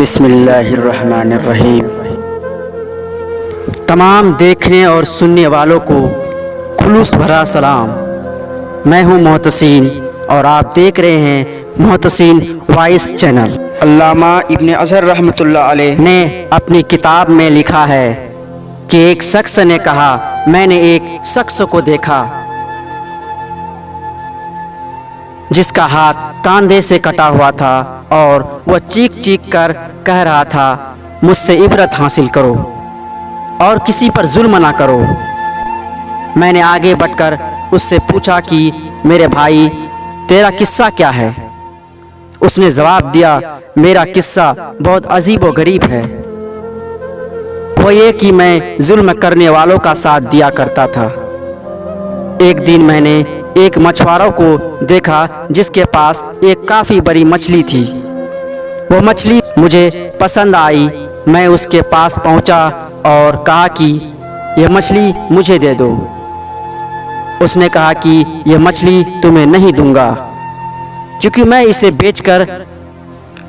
बिस्मिल्लाहिर्रहमानिर्रहीम। तमाम देखने और सुनने वालों को खुलूस भरा सलाम। मैं हूं मोहतसीन और आप देख रहे हैं मोहतसीन वॉइस चैनल। अल्लामा इब्न अज़हर रहमतुल्लाह अलैह ने अपनी किताब में लिखा है कि एक शख्स ने कहा, मैंने एक शख्स को देखा जिसका हाथ कंधे से कटा हुआ था और वह चीख चीख कर कह रहा था, मुझसे इबरत हासिल करो और किसी पर जुल्म ना करो। मैंने आगे बढ़कर उससे पूछा कि मेरे भाई, तेरा किस्सा क्या है? उसने जवाब दिया, मेरा किस्सा बहुत अजीब व गरीब है। वो ये कि मैं जुल्म करने वालों का साथ दिया करता था। एक दिन मैंने एक मछुआरों को देखा जिसके पास एक काफ़ी बड़ी मछली थी। वो मछली मुझे पसंद आई। मैं उसके पास पहुंचा और कहा कि यह मछली मुझे दे दो। उसने कहा कि यह मछली तुम्हें नहीं दूंगा, क्योंकि मैं इसे बेचकर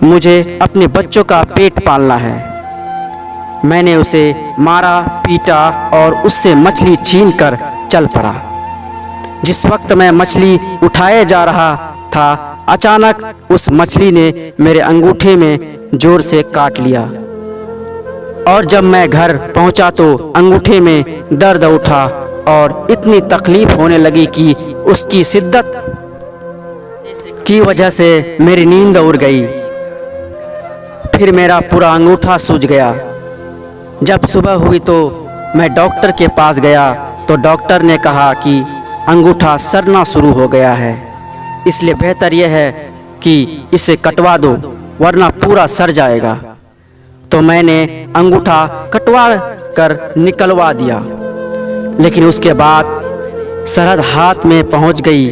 मुझे अपने बच्चों का पेट पालना है। मैंने उसे मारा, पीटा और उससे मछली छीन कर चल पड़ा। जिस वक्त मैं मछली उठाए जा रहा था, अचानक उस मछली ने मेरे अंगूठे में जोर से काट लिया और जब मैं घर पहुंचा तो अंगूठे में दर्द उठा और इतनी तकलीफ होने लगी कि उसकी शिद्दत की वजह से मेरी नींद उड़ गई। फिर मेरा पूरा अंगूठा सूज गया। जब सुबह हुई तो मैं डॉक्टर के पास गया तो डॉक्टर ने कहा कि अंगूठा सड़ना शुरू हो गया है, इसलिए बेहतर यह है कि इसे कटवा दो वरना पूरा सड़ जाएगा। तो मैंने अंगूठा कटवा कर निकलवा दिया, लेकिन उसके बाद सरहद हाथ में पहुंच गई।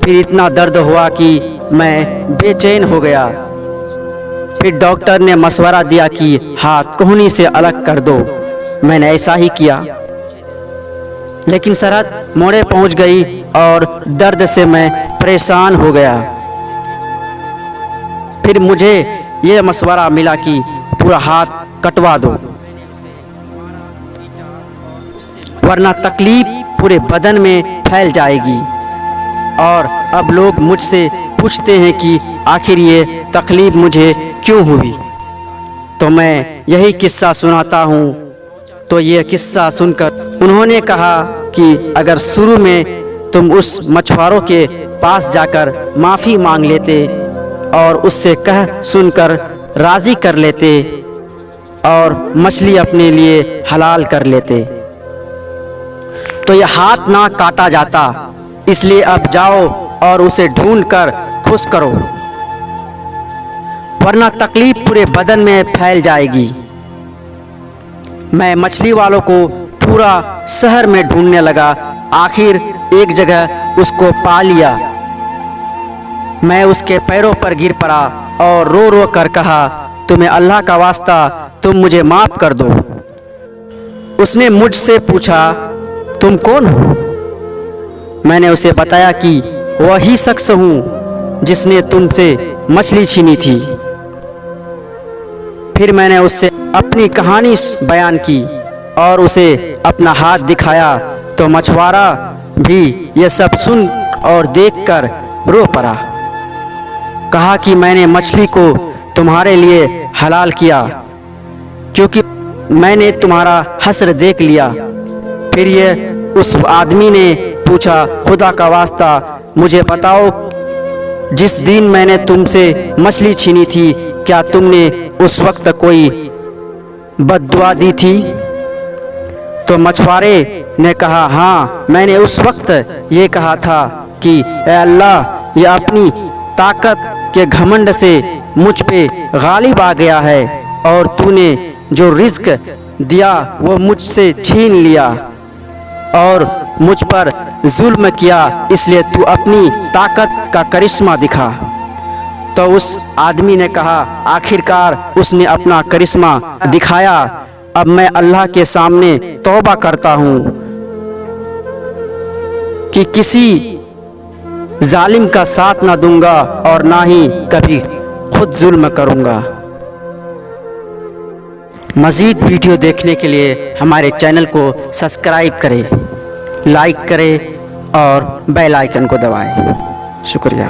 फिर इतना दर्द हुआ कि मैं बेचैन हो गया। फिर डॉक्टर ने मशवरा दिया कि हाथ कोहनी से अलग कर दो। मैंने ऐसा ही किया, लेकिन सरहद मोड़े पहुंच गई और दर्द से मैं परेशान हो गया। फिर मुझे यह मशवरा मिला कि पूरा हाथ कटवा दो वरना तकलीफ पूरे बदन में फैल जाएगी। और अब लोग मुझसे पूछते हैं कि आखिर ये तकलीफ मुझे क्यों हुई। तो मैं यही किस्सा सुनाता हूँ। तो यह किस्सा सुनकर उन्होंने कहा कि अगर शुरू में तुम उस मछुआरों के पास जाकर माफ़ी मांग लेते और उससे कह सुनकर राज़ी कर लेते और मछली अपने लिए हलाल कर लेते तो यह हाथ ना काटा जाता। इसलिए अब जाओ और उसे ढूंढ कर खुश करो, वरना तकलीफ पूरे बदन में फैल जाएगी। मैं मछली वालों को पूरा शहर में ढूंढने लगा। आखिर एक जगह उसको पा लिया। मैं उसके पैरों पर गिर पड़ा और रो रो कर कहा, तुम्हें अल्लाह का वास्ता, तुम मुझे माफ़ कर दो। उसने मुझसे पूछा, तुम कौन हो? मैंने उसे बताया कि वही शख्स हूँ जिसने तुमसे मछली छीनी थी। फिर मैंने उससे अपनी कहानी बयान की और उसे अपना हाथ दिखाया तो मछुआरा भी यह सब सुन और देखकर रो पड़ा। कहा कि मैंने मछली को तुम्हारे लिए हलाल किया क्योंकि मैंने तुम्हारा हश्र देख लिया। फिर ये उस आदमी ने पूछा, खुदा का वास्ता मुझे बताओ, जिस दिन मैंने तुमसे मछली छीनी थी क्या तुमने उस वक्त कोई बद्दुआ दी थी? तो मछुआरे ने कहा, हाँ, मैंने उस वक्त ये कहा था कि ऐ अल्लाह, यह अपनी ताकत के घमंड से मुझ पे गालिब आ गया है और तूने जो रिज़्क दिया वो मुझसे छीन लिया और मुझ पर जुल्म किया, इसलिए तू अपनी ताकत का करिश्मा दिखा। तो उस आदमी ने कहा, आखिरकार उसने अपना करिश्मा दिखाया। अब मैं अल्लाह के सामने तौबा करता हूँ कि किसी जालिम का साथ ना दूंगा और ना ही कभी खुद जुल्म करूँगा। मज़ीद वीडियो देखने के लिए हमारे चैनल को सब्सक्राइब करें, लाइक करें और बेल आइकन को दबाएं। शुक्रिया।